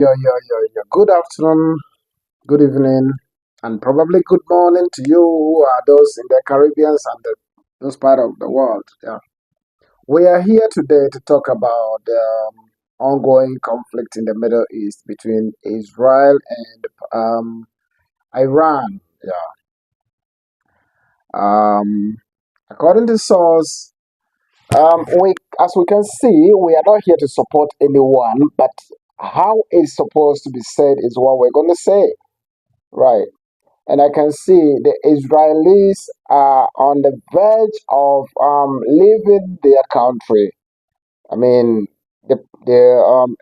Good afternoon, good evening, and probably good morning to you who are those in the Caribbean and those part of the world. Yeah. We are here today to talk about the ongoing conflict in the Middle East between Israel and Iran. Yeah. Um, According to source, as we can see, we are not here to support anyone, but how it's supposed to be said is what we're going to say. Right. And I can see the Israelis are on the verge of leaving their country. I mean, the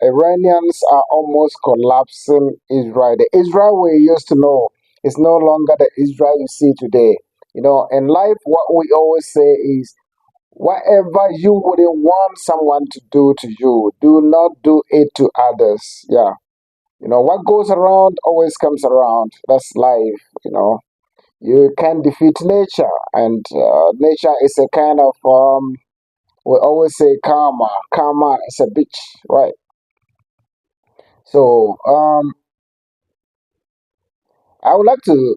Iranians are almost collapsing Israel. The Israel we used to know is no longer the Israel you see today. In life, what we always say is whatever you wouldn't want someone to do to you, do not do it to others. Yeah. What goes around always comes around. That's life, you can defeat nature, and nature is a kind of we always say karma is a bitch, right? So I would like to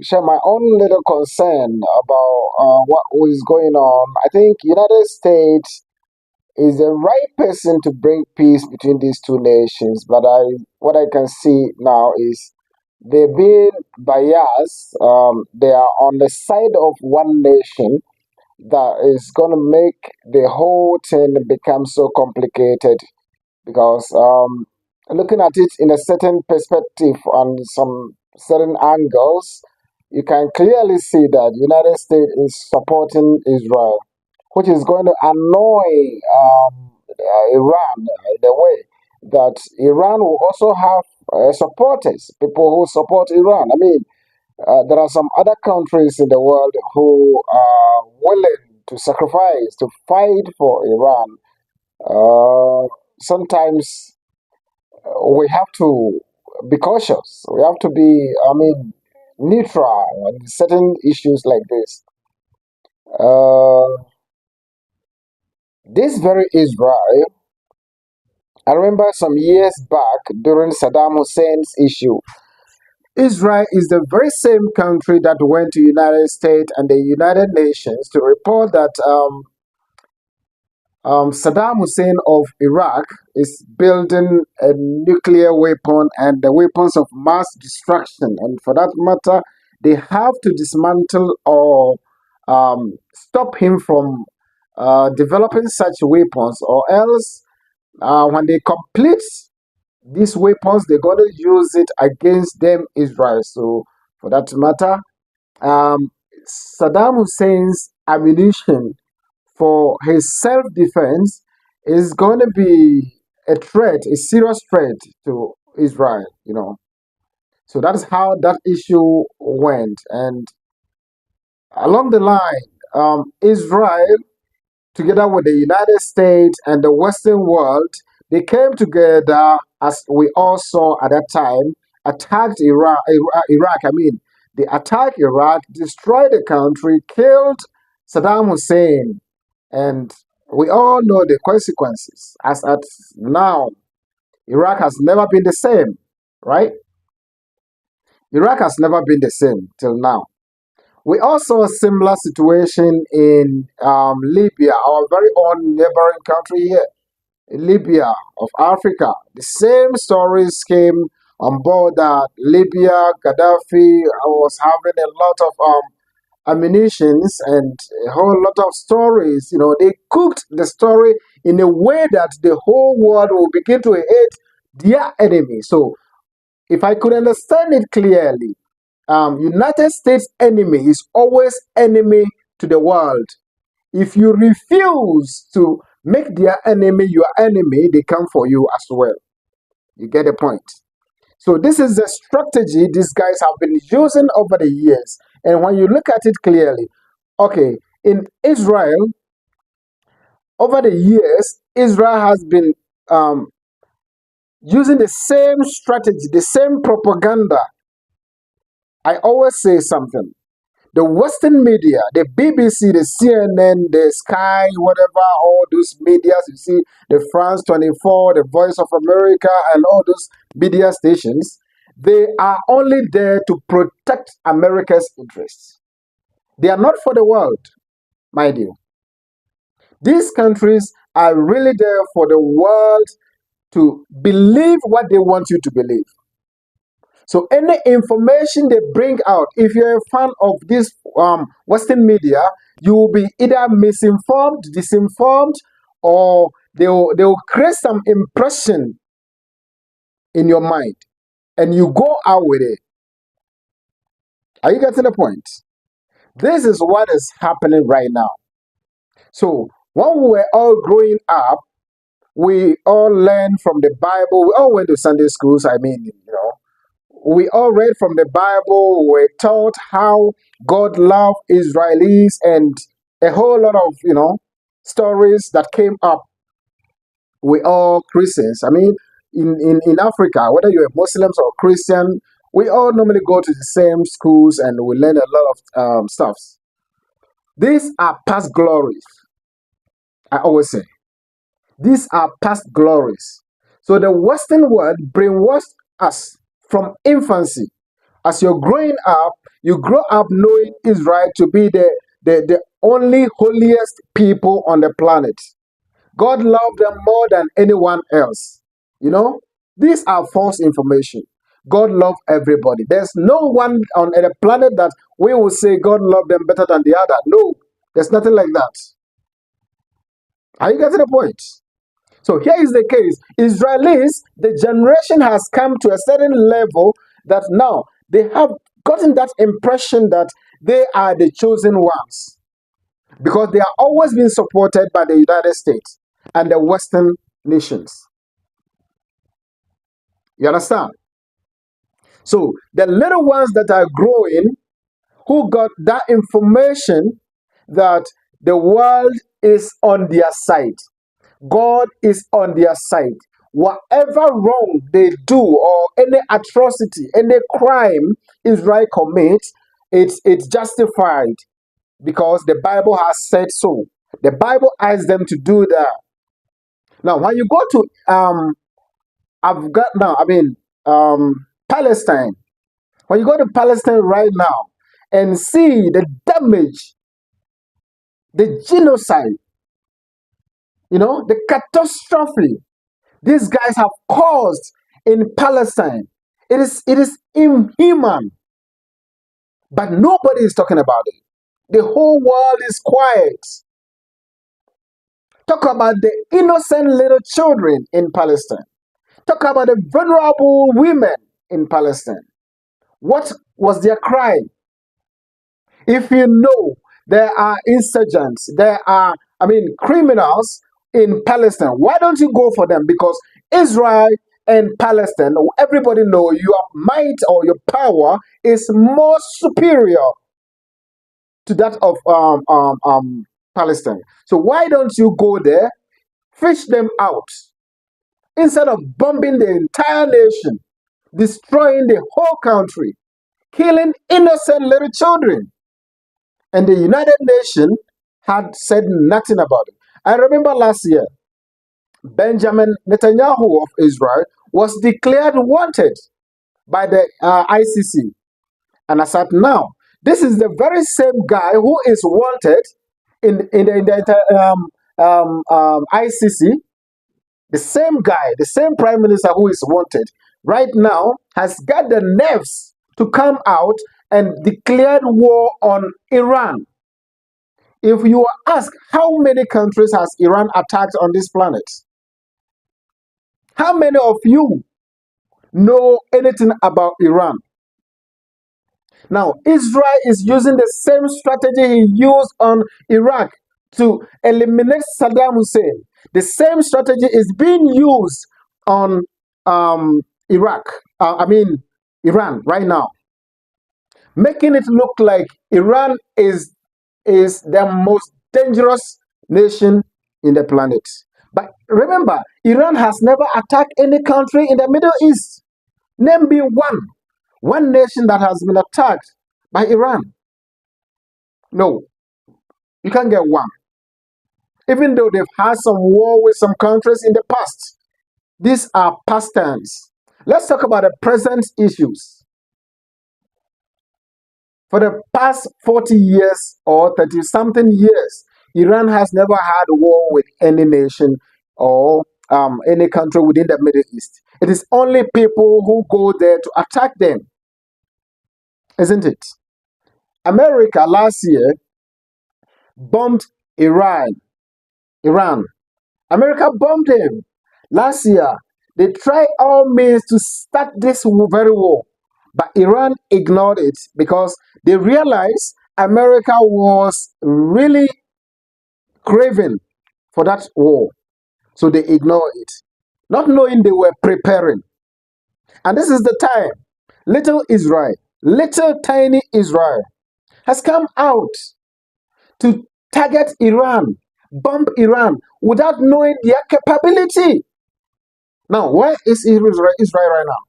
share my own little concern about what is going on. I think United States is the right person to bring peace between these two nations, but what I can see now is they're being biased. They are on the side of one nation that is going to make the whole thing become so complicated because looking at it in a certain perspective on some certain angles, you can clearly see that United States is supporting Israel, which is going to annoy Iran in a way that Iran will also have supporters, people who support Iran. I mean, there are some other countries in the world who are willing to sacrifice to fight for Iran. Sometimes we have to be cautious. We have to be, neutral on certain issues like this. Uh, this very Israel, I remember some years back during Saddam Hussein's issue. Israel is the very same country that went to United States and the United Nations to report that Saddam Hussein of Iraq is building a nuclear weapon and the weapons of mass destruction. And for that matter, they have to dismantle or stop him from developing such weapons, or else when they complete these weapons, they're going to use it against them, Israel. So, for that matter, um, Saddam Hussein's ammunition for his self defense is going to be a threat, a serious threat to Israel, So that's how that issue went. And along the line, Israel, together with the United States and the Western world, they came together, as we all saw at that time, attacked Iraq. I mean, they attacked Iraq, destroyed the country, killed Saddam Hussein, and we all know the consequences. As at now, Iraq has never been the same, right? Iraq has never been the same till now. We also saw a similar situation in Libya, our very own neighboring country here, Libya of Africa. The same stories came on board that Libya, Gaddafi was having a lot of ammunitions and a whole lot of stories. They cooked the story in a way that the whole world will begin to hate their enemy. So, if I could understand it clearly, United States enemy is always enemy to the world. If you refuse to make their enemy your enemy, they come for you as well. You get the point. So this is the strategy these guys have been using over the years. And when you look at it clearly, okay, in Israel, over the years, Israel has been um, using the same strategy, the same propaganda. I always say something. the Western media, the BBC, the CNN, the Sky, whatever, all those medias, you see, the France 24, the Voice of America, and all those media stations, they are only there to protect America's interests. They are not for the world, mind you. These countries are really there for the world to believe what they want you to believe. So any information they bring out, if you're a fan of this Western media, you will be either misinformed, disinformed, or they will create some impression in your mind, and you go out with it. Are you getting the point? This is what is happening right now. So when we were all growing up, we all learned from the Bible. We all went to Sunday schools. I mean, we all read from the Bible. We were taught how God loved Israelis and a whole lot of, stories that came up. We all Christians. I mean, in Africa, whether you're Muslims or Christian, we all normally go to the same schools and we learn a lot of stuffs. These are past glories. I always say, these are past glories. So the Western world brainwashed us from infancy. As you're growing up, you grow up knowing Israel to be the only holiest people on the planet. God loved them more than anyone else. These are false information. God loved everybody. There's no one on the planet that we will say God loved them better than the other. No, there's nothing like that. Are you getting the point? So here is the case. Israelis, the generation has come to a certain level that now they have gotten that impression that they are the chosen ones, because they are always being supported by the United States and the Western nations. You understand? So the little ones that are growing, who got that information that the world is on their side, God is on their side. Whatever wrong they do or any atrocity, any crime Israel commits, it's justified because the Bible has said so. The Bible asks them to do that. Now, when you go to Palestine, when you go to Palestine right now and see the damage, the genocide, the catastrophe these guys have caused in Palestine, it is inhuman. But nobody is talking about it. The whole world is quiet. Talk about the innocent little children in Palestine. Talk about the vulnerable women in Palestine. What was their crime? If you know there are insurgents, there are, criminals in Palestine, why don't you go for them? Because Israel and Palestine, everybody know your might or your power is more superior to that of Palestine. So why don't you go there, fish them out, instead of bombing the entire nation, destroying the whole country, killing innocent little children? And the United Nations had said nothing about it. I remember last year, Benjamin Netanyahu of Israel was declared wanted by the ICC. And as at now, this is the very same guy who is wanted in the ICC. The same guy, the same prime minister who is wanted right now has got the nerves to come out and declared war on Iran. If you ask, how many countries has Iran attacked on this planet? How many of you know anything about Iran? Now, Israel is using the same strategy he used on Iraq to eliminate Saddam Hussein. The same strategy is being used on Iran right now, making it look like Iran is the most dangerous nation in the planet. But remember, Iran has never attacked any country in the Middle East. Name me one nation that has been attacked by Iran. No, you can't get one. Even though they've had some war with some countries in the past, these are past tense. Let's talk about the present issues. For the past 40 years or 30 something years, Iran has never had a war with any nation or any country within the Middle East. It is only people who go there to attack them, isn't it? America last year bombed Iran. Iran. America bombed them last year. They tried all means to start this very war, but Iran ignored it because they realized America was really craving for that war. So they ignored it, not knowing they were preparing. And this is the time. Little Israel, little tiny Israel, has come out to target Iran, bomb Iran, without knowing their capability. Now, where is Israel right now?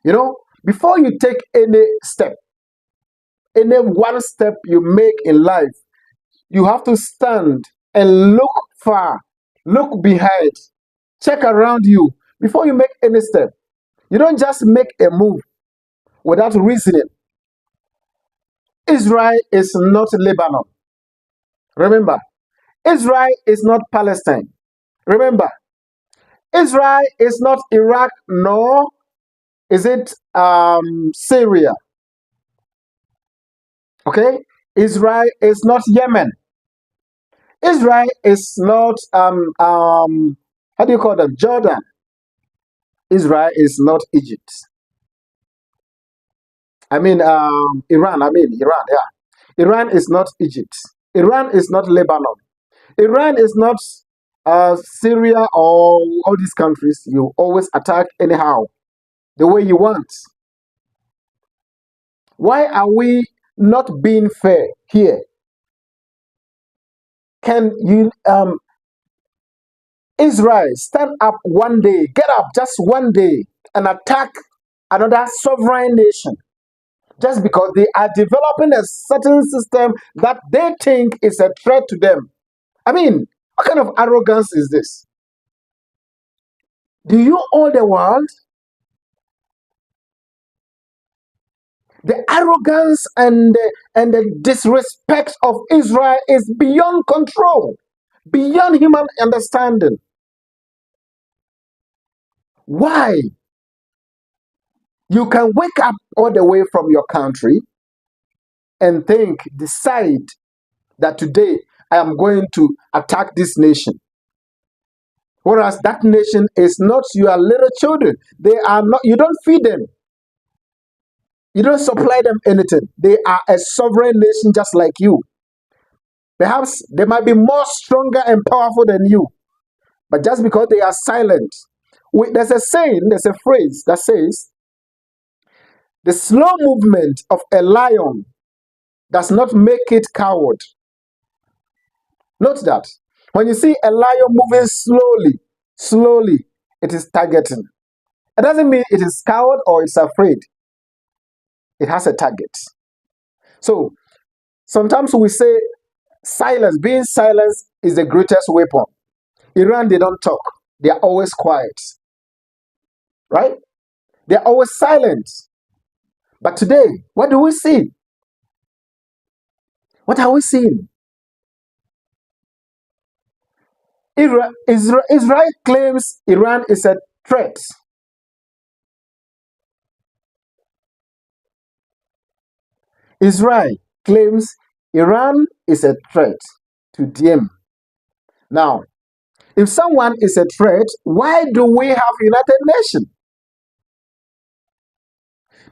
You know, before you take any step, any one step you make in life, you have to stand and look far, look behind, check around you before you make any step. You don't just make a move without reasoning. Israel is not Lebanon. Remember, Israel is not Palestine. Remember, Israel is not Iraq, nor is it Syria. Okay? Israel is not Yemen. Israel is not how do you call them? Jordan. Israel is not Egypt. Iran. Iran. Yeah, Iran is not Egypt. Iran is not Lebanon. Iran is not Syria or all these countries. You always attack anyhow, the way you want. Why are we not being fair here? Can you Israel stand up one day, get up just one day and attack another sovereign nation just because they are developing a certain system that they think is a threat to them? I mean, what kind of arrogance is this? Do you own the world? The arrogance and the disrespect of Israel is beyond control, beyond human understanding. Why? You can wake up all the way from your country and decide that today I am going to attack this nation. Whereas that nation is not your little children. They are not, you don't feed them. You don't supply them anything. They are a sovereign nation just like you. Perhaps they might be more stronger and powerful than you. But just because they are silent, there's a saying, there's a phrase that says, the slow movement of a lion does not make it coward. Note that. When you see a lion moving slowly, it is targeting. It doesn't mean it is coward or it's afraid. It has a target. So sometimes we say silence, being silent is the greatest weapon. Iran, they don't talk. They are always quiet. Right? They are always silent. But today, what do we see? What are we seeing? Israel claims Iran is a threat. Israel claims Iran is a threat to them. Now, if someone is a threat, why do we have United Nations?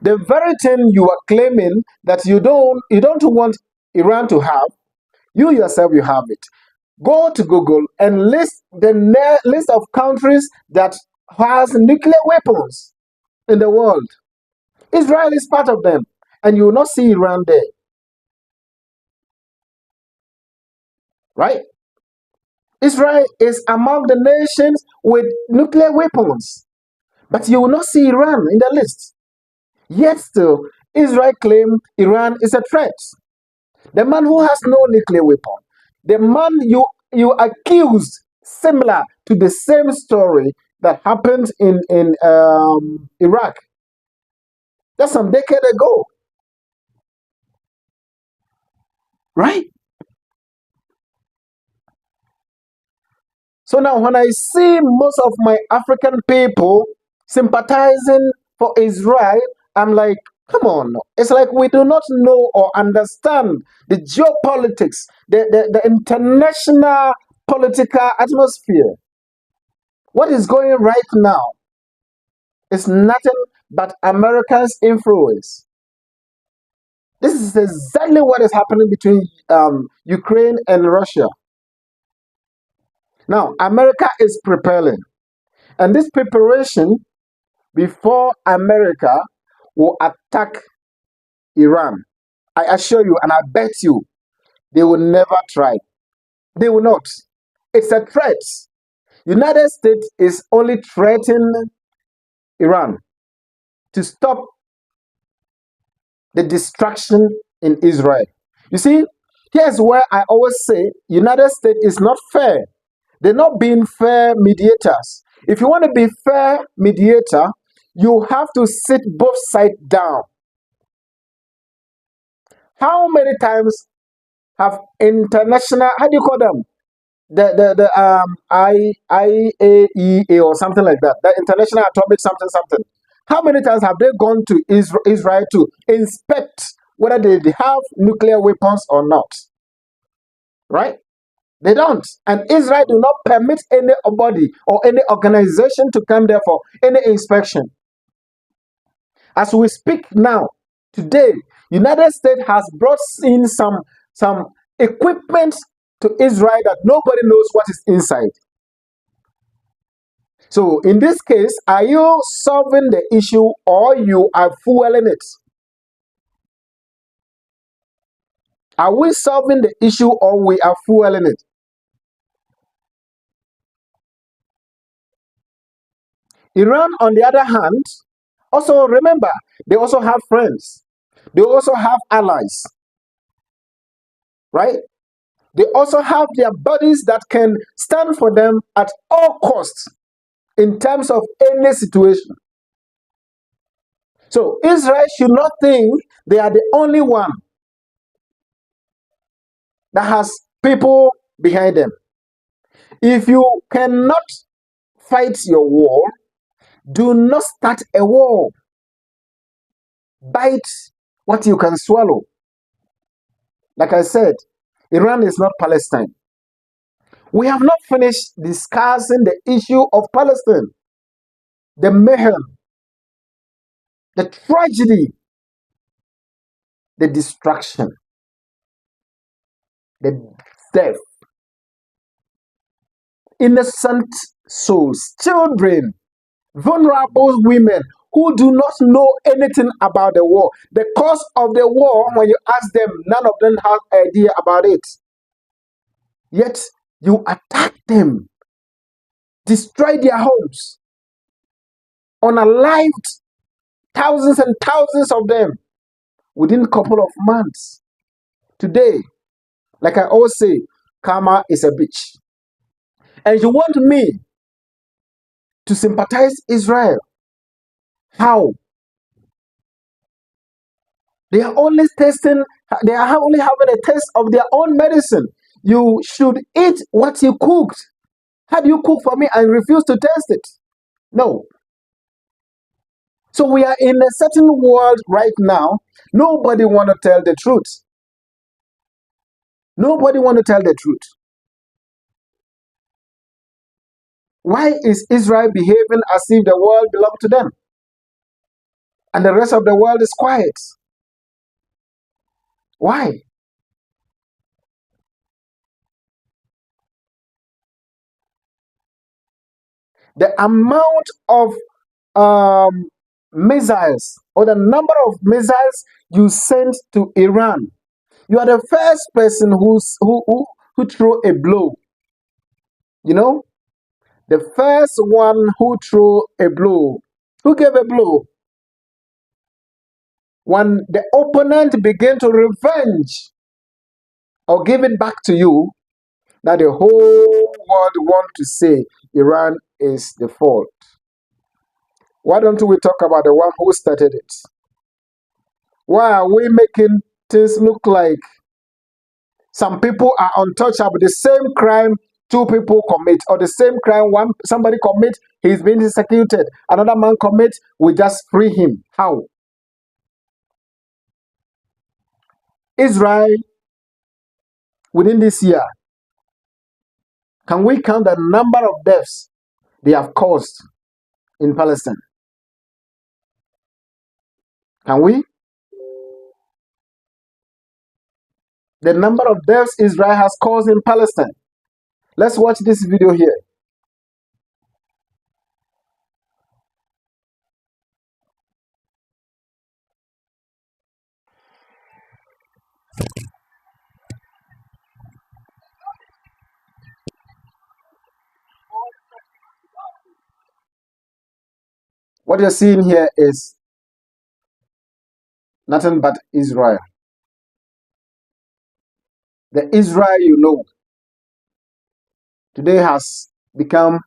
The very thing you are claiming that you don't want Iran to have, you yourself you have it. Go to Google and list the list of countries that has nuclear weapons in the world. Israel is part of them, and you will not see Iran there. Right? Israel is among the nations with nuclear weapons, but you will not see Iran in the list. Yet still, Israel claimed Iran is a threat. The man who has no nuclear weapon, the man you accused, similar to the same story that happened in Iraq. That's some decade ago, right? So now, when I see most of my African people sympathizing for Israel, I'm like, come on. It's like we do not know or understand the geopolitics, the international political atmosphere. What is going right now is nothing but America's influence. This is exactly what is happening between Ukraine and Russia. Now, America is preparing, and this preparation before America will attack Iran, I assure you, and I bet you, they will never try. They will not. It's a threat. United States is only threatening Iran to stop the destruction in Israel. You see, here's where I always say United States is not fair. They're not being fair mediators. If you want to be fair mediator, you have to sit both sides down. How many times have international, how do you call them? IAEA or something like that, the International Atomic something something. How many times have they gone to Israel to inspect whether they have nuclear weapons or not? Right? They don't. And Israel do not permit anybody or any organization to come there for any inspection. As we speak now, today, United States has brought in some equipment to Israel that nobody knows what is inside. So in this case, are you solving the issue or you are fueling it? Are we solving the issue or we are fueling it? Iran, on the other hand, also remember, they also have friends. They also have allies, right? They also have their bodies that can stand for them at all costs in terms of any situation. So Israel should not think they are the only one that has people behind them. If you cannot fight your war, do not start a war. Bite what you can swallow. Like I said, Iran is not Palestine. We have not finished discussing the issue of Palestine, the mayhem, the tragedy, the destruction, the death, innocent souls, children, vulnerable women who do not know anything about the war. The cause of the war, when you ask them, none of them have idea about it. Yet you attack them, destroy their homes, unalived thousands and thousands of them within a couple of months. Today, like I always say, karma is a bitch. And you want me to sympathize Israel? How? They are only testing, they are only having a taste of their own medicine. You should eat what you cooked. How do you cook for me and refuse to taste it? No. So we are in a certain world right now. Nobody want to tell the truth. Nobody want to tell the truth. Why is Israel behaving as if the world belongs to them and the rest of the world is quiet? Why? The amount of um, missiles or the number of missiles you sent to Iran, you are the first person who threw a blow. You know, the first one who threw a blow. Who gave a blow? When the opponent begin to revenge or give it back to you, now the whole world want to say Iran is the fault. Why don't we talk about the one who started it? Why are we making things look like some people are untouchable? The same crime two people commit, or the same crime somebody commit, he's being executed. Another man commit, we just free him. How? Israel, within this year, can we count the number of deaths they have caused in Palestine? Can we? The number of deaths Israel has caused in Palestine. Let's watch this video here. What you're seeing here is nothing but Israel. The Israel you know today has become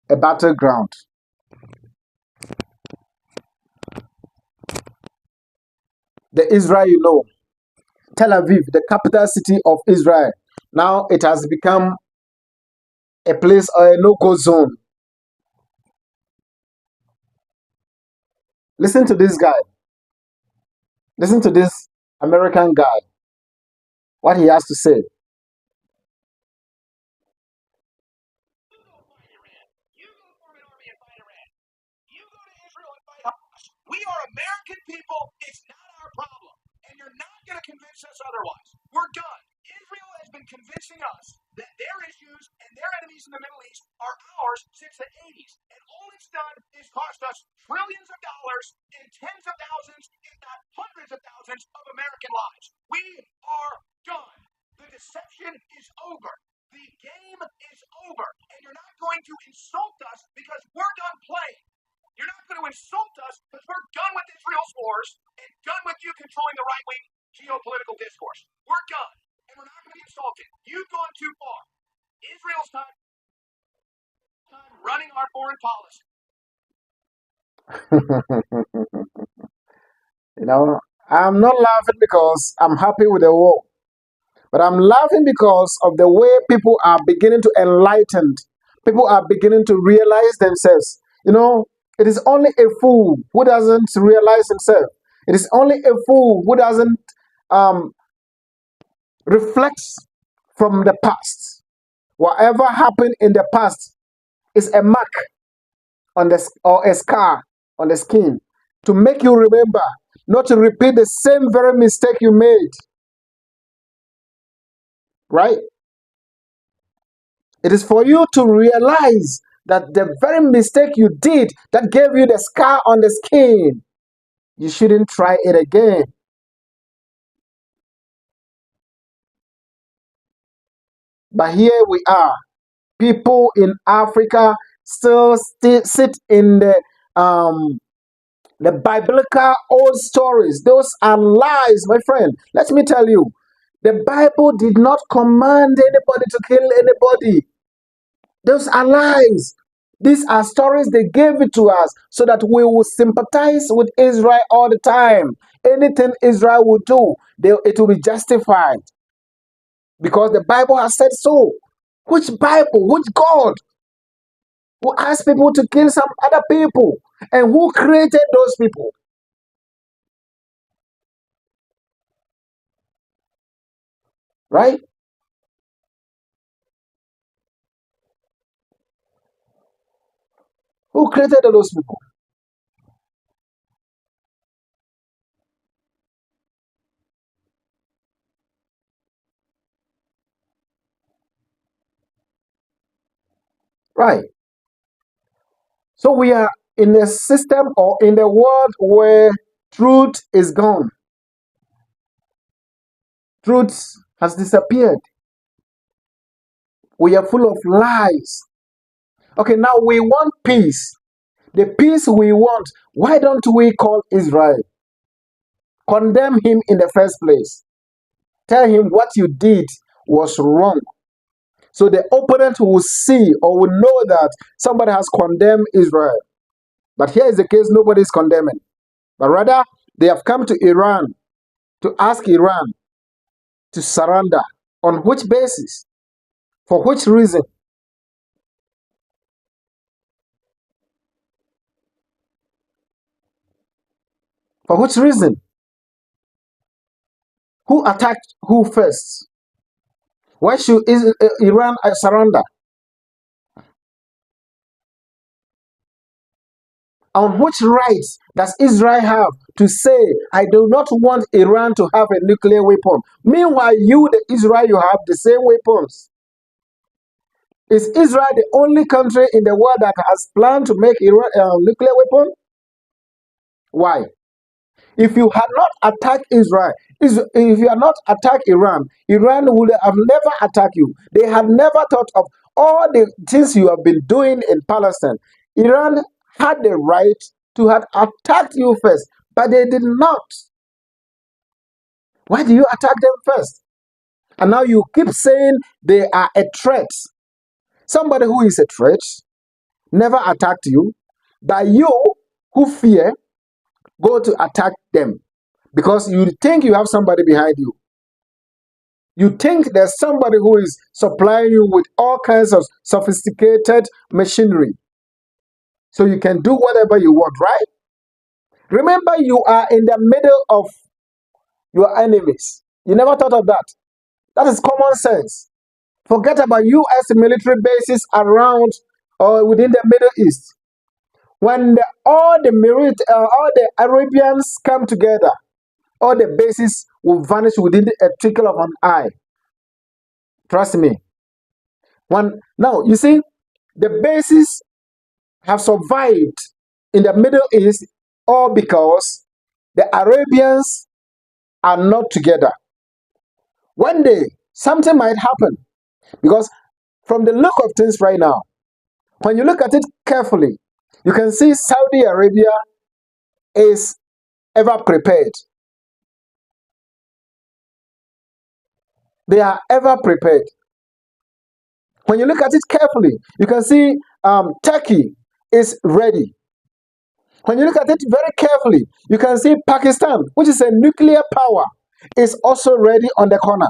a battleground. The Israel you know, Tel Aviv, the capital city of Israel, now it has become a place or a no-go zone. Listen to this guy. Listen to this American guy. What he has to say. We are American people. It's not our problem. And you're not going to convince us otherwise. We're done. Israel has been convincing us that their issues and their enemies in the Middle East are ours since the 80s. And all it's done is cost us trillions of dollars and tens of thousands, if not hundreds of thousands, of American lives. We are done. The deception is over. The game is over. And you're not going to insult us because we're done playing. You're not going to insult us because we're done with Israel's wars and done with you controlling the right-wing geopolitical discourse. We're done. And we're not going to be insulted. You've gone too far. Israel's time running our foreign policy. You know, I'm not laughing because I'm happy with the war. But I'm laughing because of the way people are beginning to enlighten. People are beginning to realize themselves. You know, it is only a fool who doesn't realize himself. It is only a fool who doesn't reflect from the past. Whatever happened in the past is a mark on the or a scar on the skin to make you remember, not to repeat the same very mistake you made. Right? It is for you to realize that the very mistake you did that gave you the scar on the skin, you shouldn't try it again. But here we are. People in Africa still sit in the biblical old stories. Those are lies, my friend. Let me tell you, the Bible did not command anybody to kill anybody. Those are lies. These are stories they gave it to us so that we will sympathize with Israel all the time. Anything Israel will do, it will be justified. Because the Bible has said so. Which Bible? Which God? Who asked people to kill some other people? And who created those people? Right? Who created those people? Right. So we are in a system or in a world where truth is gone. Truth has disappeared. We are full of lies. Okay, now we want peace. The peace we want, why don't we call Israel? Condemn him in the first place. Tell him what you did was wrong. So the opponent will see or will know that somebody has condemned Israel. But here is the case, nobody is condemning. But rather, they have come to Iran to ask Iran to surrender. On which basis? For which reason? For which reason? Who attacked who first? Why should Iran surrender? On which rights does Israel have to say, I do not want Iran to have a nuclear weapon? Meanwhile, you, the Israel, you have the same weapons. Is Israel the only country in the world that has planned to make Iran a nuclear weapon? Why? If you had not attacked Israel, if you had not attacked Iran, Iran would have never attacked you. They had never thought of all the things you have been doing in Palestine. Iran had the right to have attacked you first, but they did not. Why do you attack them first? And now you keep saying they are a threat. Somebody who is a threat never attacked you, but you who fear go to attack them because you think you have somebody behind you. You think there's somebody who is supplying you with all kinds of sophisticated machinery so you can do whatever you want, right? Remember, you are in the middle of your enemies. You never thought of that. That is common sense. Forget about U.S. military bases around or within the Middle East. When all the Arabians come together, all the bases will vanish within a trickle of an eye. Trust me. Now you see, the bases have survived in the Middle East all because the Arabians are not together. One day, something might happen because from the look of things right now, when you look at it carefully, you can see Saudi Arabia is ever prepared. They are ever prepared. When you look at it carefully, you can see Turkey is ready. When you look at it very carefully, you can see Pakistan, which is a nuclear power, is also ready on the corner.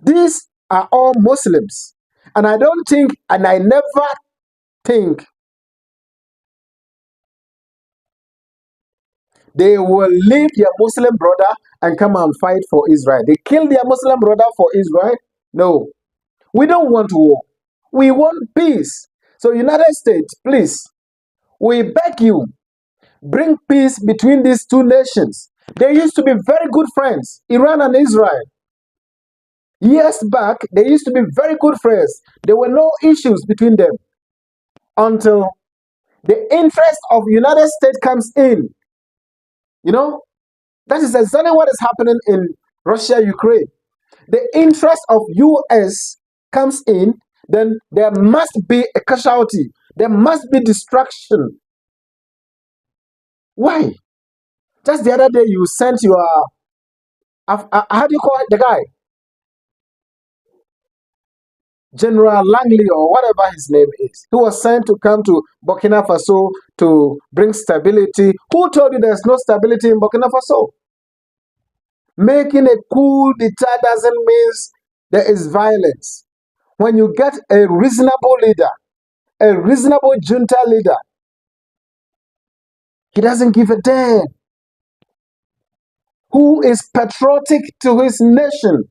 These are all Muslims. And I don't think, and I never think they will leave their Muslim brother and come and fight for Israel. They kill their Muslim brother for Israel? No. We don't want war. We want peace. So United States, please, we beg you, bring peace between these two nations. They used to be very good friends, Iran and Israel. Years back, they used to be very good friends. There were no issues between them until the interest of United States comes in. You know, that is exactly what is happening in Russia, Ukraine. The interest of US comes in, then there must be a casualty. There must be destruction. Why? Just the other day, you sent your, how do you call it, the guy? General Langley or whatever his name is. He was sent to come to Burkina Faso to bring stability. Who told you there's no stability in Burkina Faso? Making a coup d'etat doesn't mean there is violence. When you get a reasonable leader, a reasonable junta leader, he doesn't give a damn. Who is patriotic to his nation.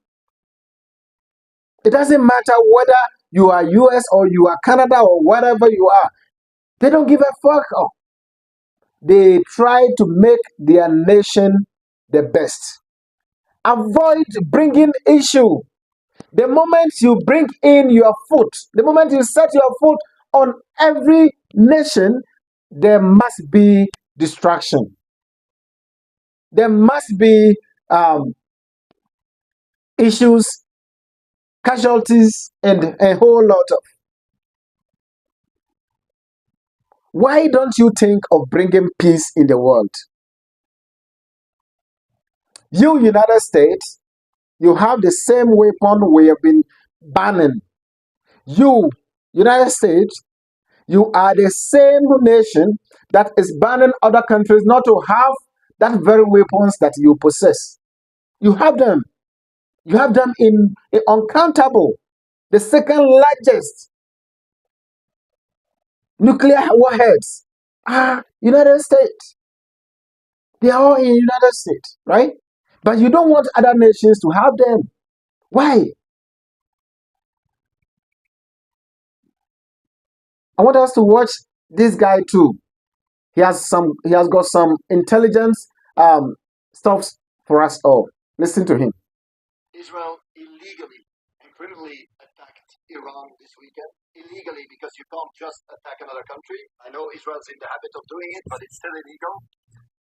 It doesn't matter whether you are US or you are Canada or whatever you are. They don't give a fuck. They try to make their nation the best. Avoid bringing issue. The moment you bring in your foot, the moment you set your foot on every nation, there must be distraction. There must be issues, casualties, and a whole lot of. Why don't you think of bringing peace in the world? You, United States, you have the same weapon we have been banning. You, United States, you are the same nation that is banning other countries not to have that very weapons that you possess. You have them. You have them in uncountable, the second largest nuclear warheads are United States. They are all in United States, right? But you don't want other nations to have them. Why? I want us to watch this guy too. He has got some intelligence stuff for us all. Listen to him. Israel illegally and criminally attacked Iran this weekend. Illegally, because you can't just attack another country. I know Israel's in the habit of doing it, but it's still illegal.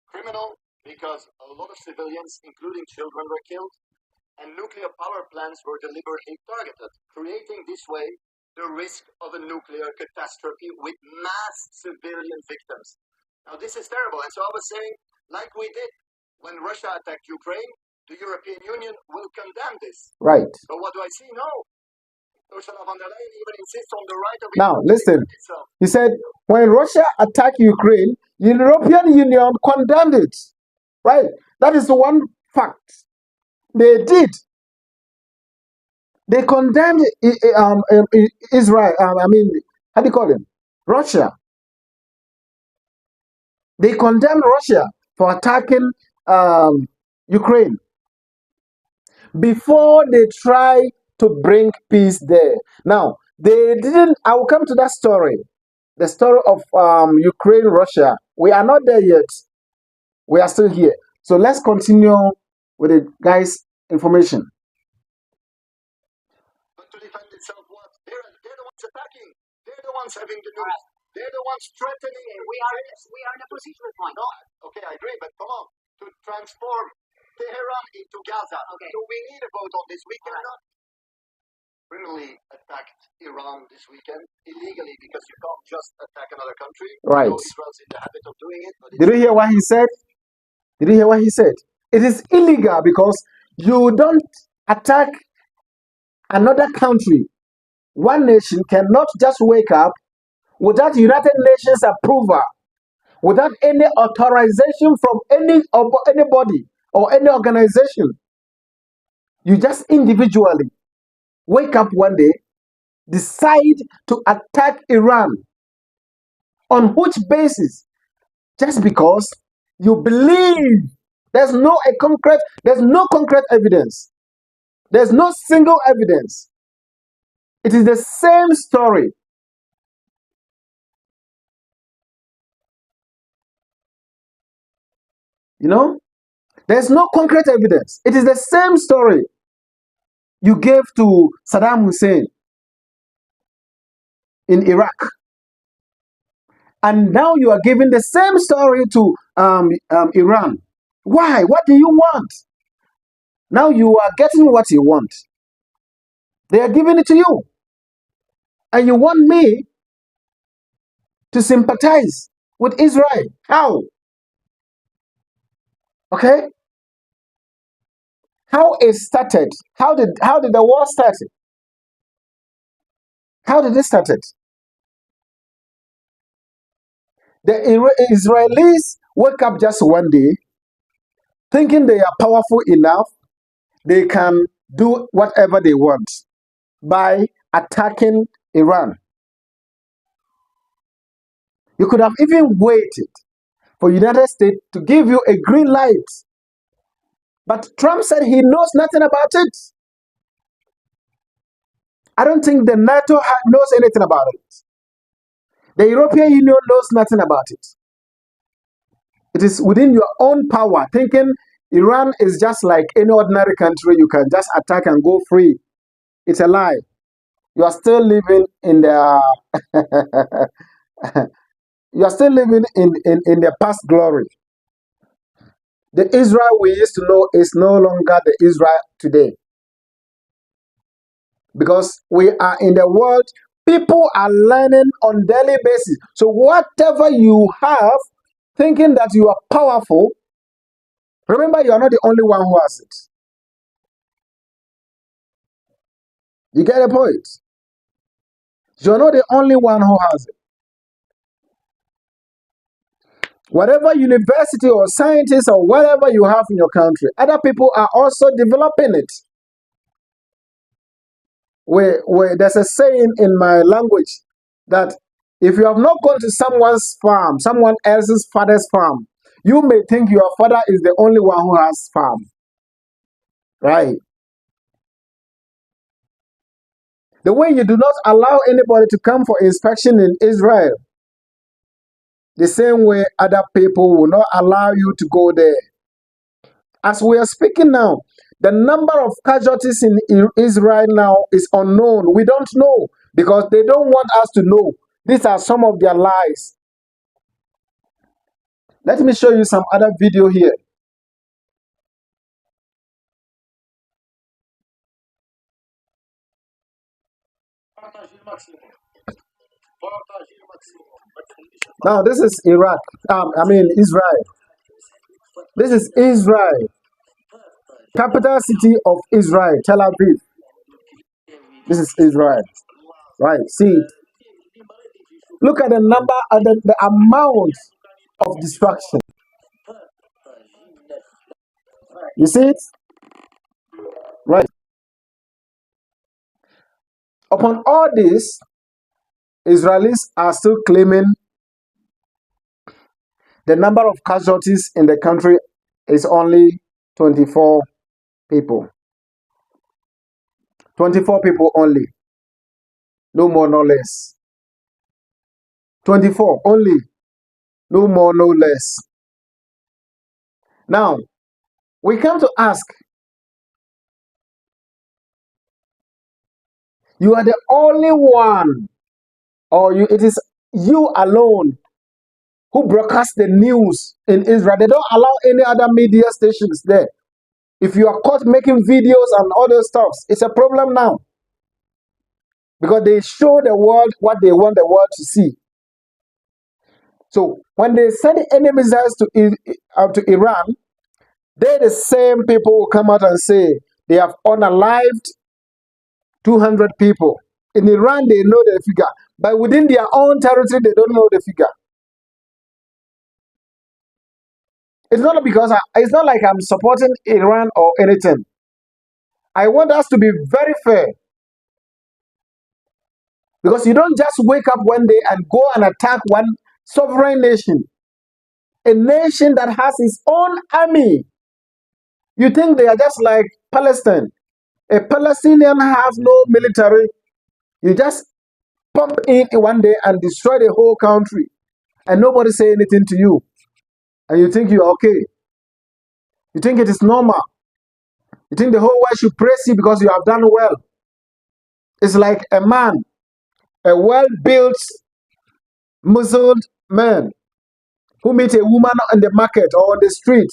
Criminal, because a lot of civilians, including children, were killed, and nuclear power plants were deliberately targeted, creating this way the risk of a nuclear catastrophe with mass civilian victims. Now, this is terrible. And so I was saying, like we did when Russia attacked Ukraine, the European Union will condemn this. Right. But what do I see? No. Ursula von der Leyen even insists on the right of now, listen. Itself. He said, when Russia attacked Ukraine, the European Union condemned it. Right? That is the one fact. They did. They condemned Israel. How do you call him? Russia. They condemned Russia for attacking Ukraine before they try to bring peace there. Now, they didn't. I will come to that story. The story of Ukraine, Russia. We are not there yet. We are still here. So let's continue with the guy's information. But to defend itself, what? They're the ones attacking. They're the ones having the news. They're the ones threatening. We are in a position point. No, okay, I agree, but come on. To transform Tehran into Gaza. Okay. So we need a vote on this. We cannot criminally attacked Iran this weekend illegally because you can't just attack another country. Right. Israel's in the habit of doing it. Did you hear what he said? Did you hear what he said? It is illegal because you don't attack another country. One nation cannot just wake up without United Nations approval, without any authorization from anybody or any organization. You just individually wake up one day, decide to attack Iran. On which basis? Just because you believe there's no concrete evidence. There's no single evidence. It is the same story. You know, there's no concrete evidence. It is the same story you gave to Saddam Hussein in Iraq. And now you are giving the same story to Iran. Why? What do you want? Now you are getting what you want. They are giving it to you. And you want me to sympathize with Israel. How? Okay? How it started? How did the war start? How did it start? The Israelis wake up just one day thinking they are powerful enough, they can do whatever they want by attacking Iran. You could have even waited for United States to give you a green light. But Trump said he knows nothing about it. I don't think the NATO knows anything about it. The European Union knows nothing about it. It is within your own power, thinking Iran is just like any ordinary country. You can just attack and go free. It's a lie. You are still living in the you are still living in the past glory. The Israel we used to know is no longer the Israel today. Because we are in the world, people are learning on daily basis. So whatever you have, thinking that you are powerful, Remember, you are not the only one who has it. You get the point? You are not the only one who has it. Whatever university or scientist or whatever you have in your country, other people are also developing it. Where there's a saying in my language that if you have not gone to someone's farm, someone else's father's farm, you may think your father is the only one who has farm, right? The way you do not allow anybody to come for inspection in Israel, the same way other people will not allow you to go there. As we are speaking now, the number of casualties in Israel now is unknown. We don't know because they don't want us to know. These are some of their lies. Let me show you some other video here. Now this is Iraq. Israel. This is Israel, capital city of Israel, Tel Aviv. This is Israel, right? See, look at the number and the amount of destruction. You see it, right? Upon all this, Israelis are still claiming the number of casualties in the country is only 24 people. 24 people only. No more, no less. 24 only. No more, no less. Now, we come to ask, you are the only one, or it is you alone who broadcast the news in Israel. They don't allow any other media stations there. If you are caught making videos and other stuff, it's a problem now. Because they show the world what they want the world to see. So when they send any missiles to Iran, they're the same people who come out and say they have unalived 200 people. In Iran, they know the figure. But within their own territory, they don't know the figure. It's not because it's not like I'm supporting Iran or anything. I want us to be very fair. Because you don't just wake up one day and go and attack one sovereign nation. A nation that has its own army. You think they are just like Palestine. A Palestinian has no military. You just pump in one day and destroy the whole country. And nobody say anything to you. And you think you're okay. You think it is normal. You think the whole world should praise you because you have done well. It's like a man, a well-built, muzzled man who meet a woman on the market or on the street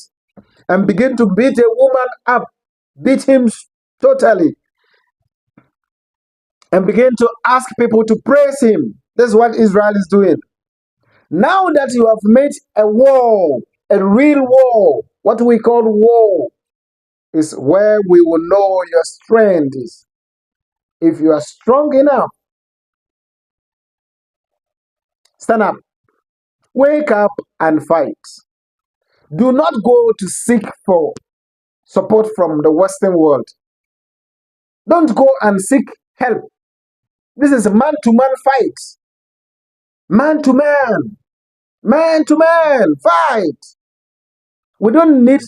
and begin to beat a woman up, beat him totally, and begin to ask people to praise him. This is what Israel is doing. Now that you have made a war, a real war, what we call war, is where we will know your strength is. If you are strong enough, stand up, wake up and fight. Do not go to seek for support from the Western world. Don't go and seek help. This is a man-to-man fight. Man to man fight. We don't need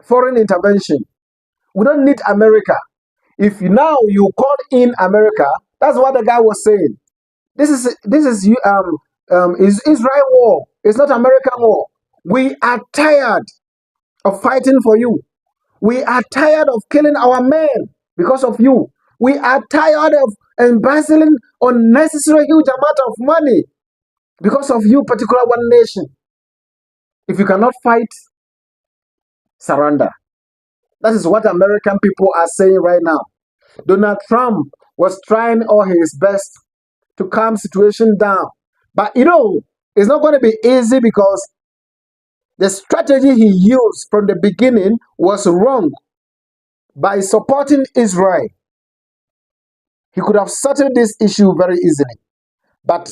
foreign intervention. We don't need America. If now you call in America, that's what the guy was saying. This is Israel war. It's not American war. We are tired of fighting for you. We are tired of killing our men because of you. We are tired of embezzling unnecessary huge amount of money because of you, particular one nation. If you cannot fight, surrender. That is what American people are saying right now. Donald Trump was trying all his best to calm situation down. But it's not going to be easy because The strategy he used from the beginning was wrong. By supporting Israel, he could have settled this issue very easily. But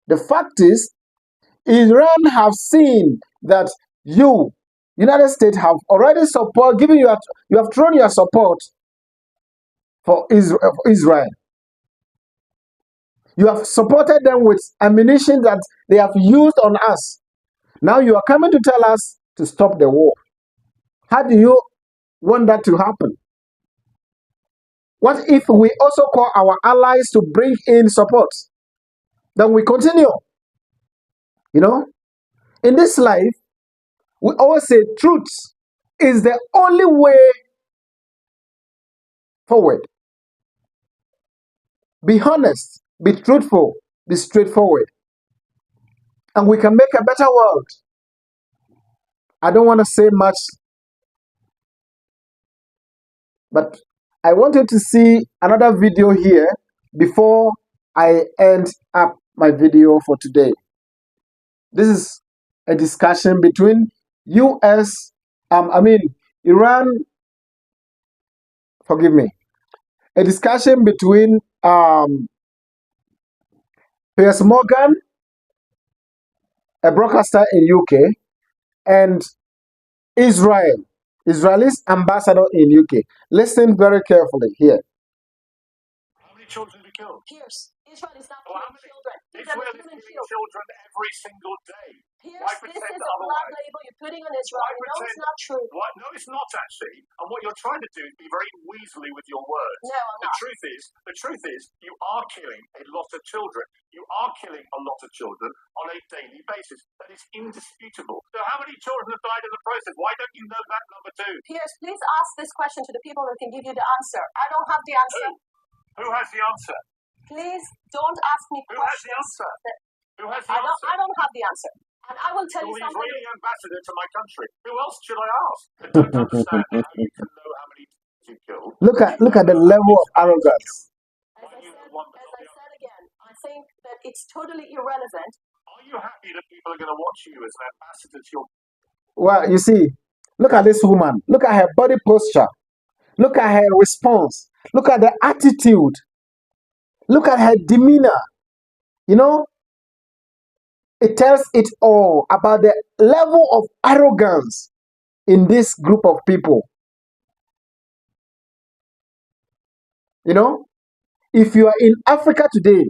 the fact is, Iran have seen that United States, have already you have thrown your support for Israel. You have supported them with ammunition that they have used on us. Now you are coming to tell us to stop the war. How do you want that to happen? What if we also call our allies to bring in support? Then we continue. You know, in this life, we always say truth is the only way forward. Be honest, be truthful, be straightforward, and we can make a better world. I don't want to say much, but I wanted to see another video here before I end up my video for today. This is a discussion between US, Iran, forgive me, a discussion between Piers Morgan, a broadcaster in UK, and Israel's ambassador in UK. Listen very carefully here. How many children have you killed? Pierce, Israel is not killing children. Israel is killing children every single day. Pierce, this is a black label you're putting on Israel. No, it's not true. What? No, it's not actually. And what you're trying to do is be very weaselly with your words. No, I'm not. The truth is, you are killing a lot of children. You are killing a lot of children on a daily basis. That is indisputable. So how many children have died in the process? Why don't you know that number too? Pierce, please ask this question to the people that can give you the answer. I don't have the answer. Who has the answer? Please don't ask me questions. Who has the answer? Who has the answer? I don't have the answer. And I will tell you something. The Israeli ambassador to my country. Who else should I ask? I don't understand how you can know how many you killed. Look at the level of arrogance. As I said again, I think that it's totally irrelevant. Are you happy that people are going to watch you as an ambassador to your... Well, you see, look at this woman. Look at her body posture. Look at her response. Look at the attitude. Look at her demeanor. You know, it tells it all about the level of arrogance in this group of people. You know, if you are in Africa today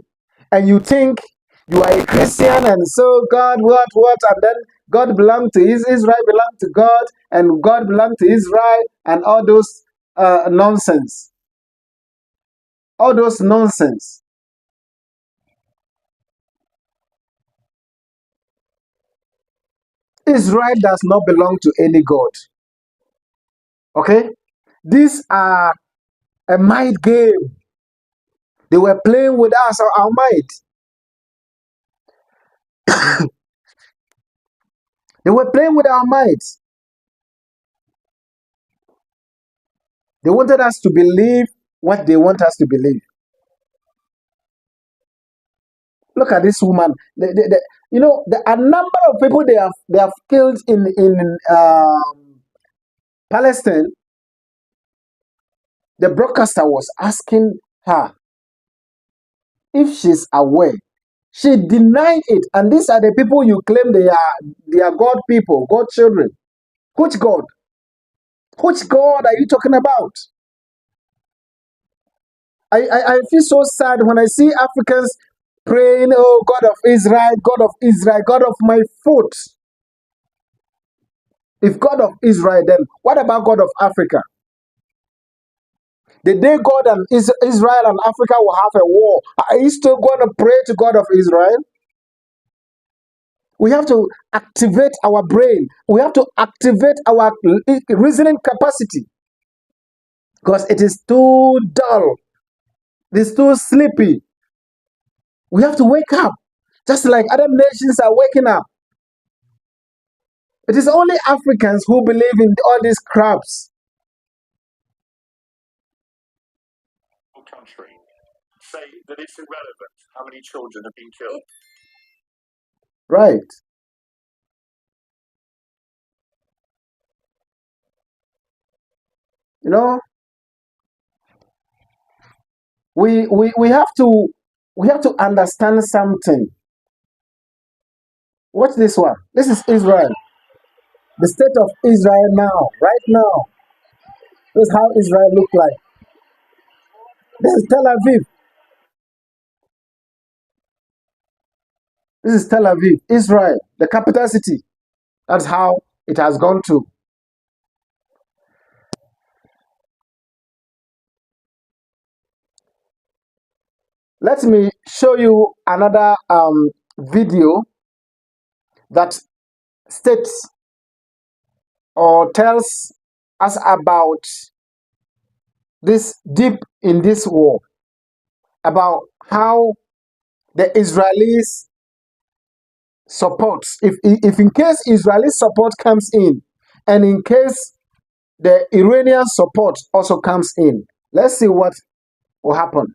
and you think you are a Christian and so God, and then God belonged to Israel, belonged to God, and God belonged to Israel, and all those nonsense. All those nonsense. Israel does not belong to any God. Okay? These are a mind game. They were playing with us, our might. They were playing with our might. They wanted us to believe what they want us to believe. Look at this woman. You know, a number of people they have killed in Palestine. The broadcaster was asking her if she's aware. She denied it, and these are the people you claim they are God people, God children. Which God? Which God are you talking about? I feel so sad when I see Africans praying, oh, God of Israel, God of Israel, God of my foot. If God of Israel, then what about God of Africa? The day God and Israel and Africa will have a war, are you still going to pray to God of Israel? We have to activate our brain. We have to activate our reasoning capacity because it is too dull. It is too sleepy. We have to wake up, just like other nations are waking up. It is only Africans who believe in all these crabs. Country say that it's irrelevant how many children have been killed. Right. You know, we have to understand something. Watch this one. This is Israel, the state of Israel now, right now. This is how Israel look like. This is Tel Aviv. This is Tel Aviv, Israel, the capital city. That's how it has gone to. Let me show you another video that states or tells us about this deep in this war, about how the Israelis supports, if in case Israeli support comes in, and in case the Iranian support also comes in. Let's see what will happen.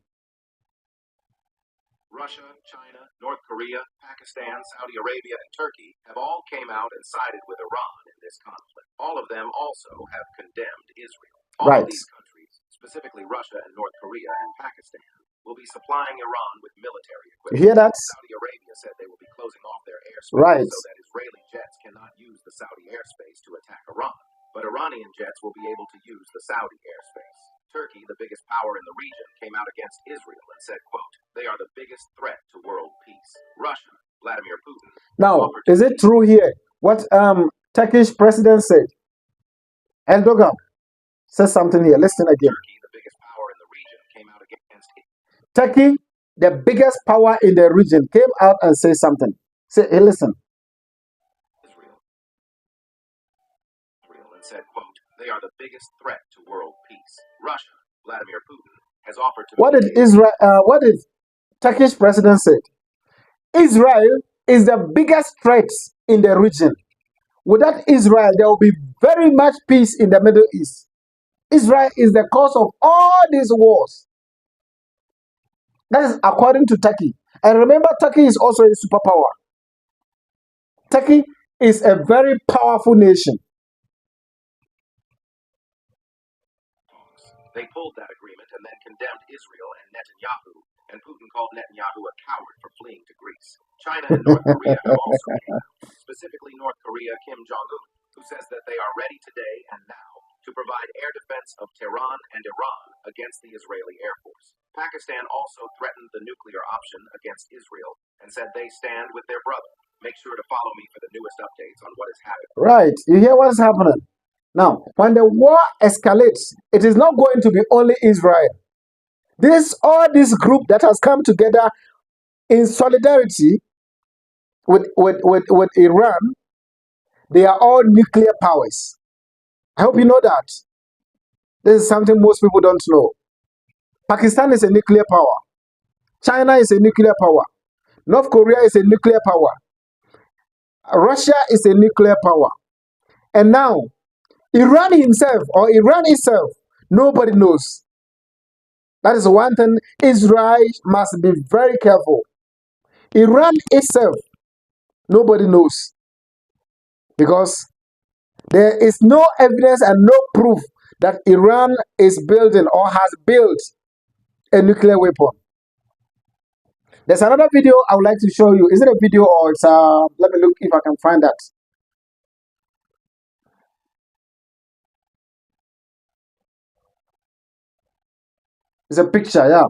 Russia, China, North Korea, Pakistan, Saudi Arabia, and Turkey have all came out and sided with Iran in this conflict. All of them also have condemned Israel. All of these countries, specifically Russia and North Korea and Pakistan, will be supplying Iran with military equipment. You hear that? Saudi Arabia said they will be closing off their airspace so that Israeli jets cannot use the Saudi airspace to attack Iran. But Iranian jets will be able to use the Saudi airspace. Turkey, the biggest power in the region, came out against Israel and said, quote, "They are the biggest threat to world peace." Russia, Vladimir Putin. Now, is it true here what Turkish president said? Erdogan says something here. Listen again. Turkey, the biggest power in the region, came out against Turkey, the biggest power in the region, came out and said something. Say, hey, listen. Israel and said, quote, "They are the biggest threat to world peace." Russia, Vladimir Putin, has offered to... What did Turkish president say? Israel is the biggest threat in the region. Without Israel, there will be very much peace in the Middle East. Israel is the cause of all these wars. That is according to Turkey. And remember, Turkey is also a superpower. Turkey is a very powerful nation. They pulled that agreement and then condemned Israel and Netanyahu, and Putin called Netanyahu a coward for fleeing to Greece. China and North Korea have also came out, specifically North Korea Kim Jong-un, who says that they are ready today and now to provide air defense of Tehran and Iran against the Israeli Air Force. Pakistan also threatened the nuclear option against Israel and said they stand with their brother. Make sure to follow me for the newest updates on what is happening. Right. You hear what's happening? Now, when the war escalates, it is not going to be only Israel. All this group that has come together in solidarity with Iran, they are all nuclear powers. I hope you know that. This is something most people don't know. Pakistan is a nuclear power. China is a nuclear power. North Korea is a nuclear power. Russia is a nuclear power. And now, Iran himself or Iran itself, nobody knows. That is one thing Israel must be very careful. Iran itself, nobody knows. Because there is no evidence and no proof that Iran is building or has built a nuclear weapon. There's another video I would like to show you. Is it a video or it's let me look if I can find that. It's a picture, yeah.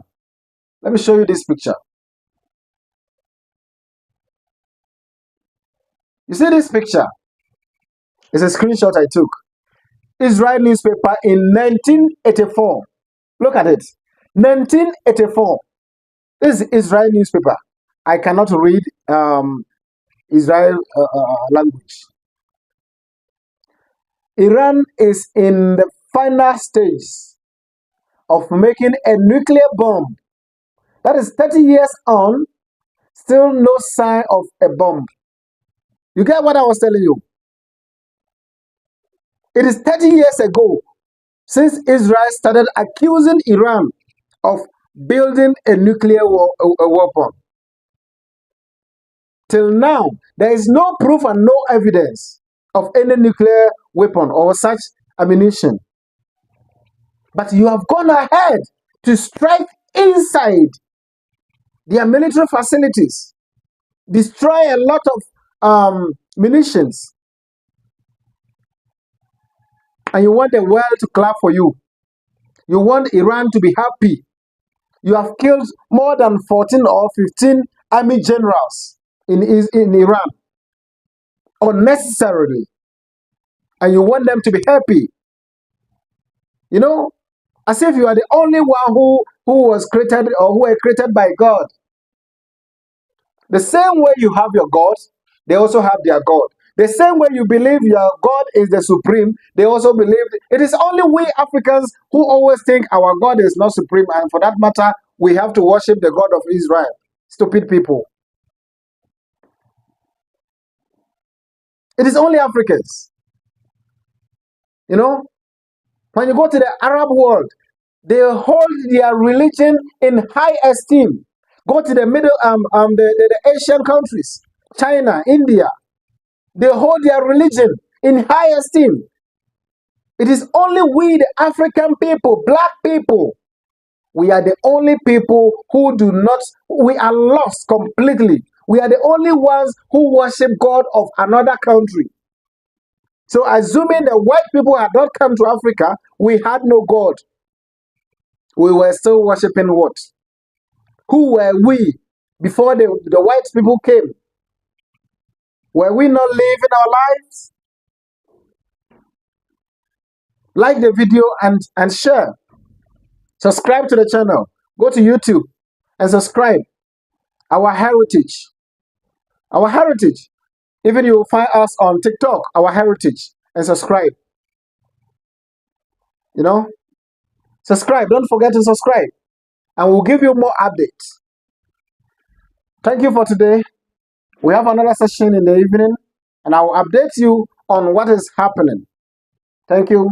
Let me show you this picture. You see this picture? It's a screenshot I took. Israel newspaper in 1984. Look at it. 1984. This is Israel newspaper. I cannot read Israel language. Iran is in the final stage of making a nuclear bomb. That is 30 years on, still no sign of a bomb. You get what I was telling you? It is 30 years ago since Israel started accusing Iran of building a nuclear weapon. Till now, there is no proof and no evidence of any nuclear weapon or such ammunition. But you have gone ahead to strike inside their military facilities, destroy a lot of munitions, and you want the world to clap for you. You want Iran to be happy. You have killed more than 14 or 15 army generals in Iran unnecessarily, and you want them to be happy. You know, as if you are the only one who was created or who were created by God. The same way you have your God, they also have their God. The same way you believe your God is the supreme, they also believe it is only we Africans who always think our God is not supreme, and for that matter, we have to worship the God of Israel. Stupid people. It is only Africans. You know, when you go to the Arab world, they hold their religion in high esteem. Go to the the Asian countries, China, India, they hold their religion in high esteem. It is only we, the African people, black people, we are the only people who do not, we are lost completely. We are the only ones who worship God of another country. So, assuming the white people had not come to Africa, we had no God. We were still worshiping what? Who were we before the white people came? Were we not living our lives? Like the video and share. Subscribe to the channel. Go to YouTube and subscribe. Our heritage. Our heritage. Even you will find us on TikTok, our heritage, and subscribe. You know, subscribe. Don't forget to subscribe, and we'll give you more updates. Thank you for today. We have another session in the evening, and I will update you on what is happening. Thank you.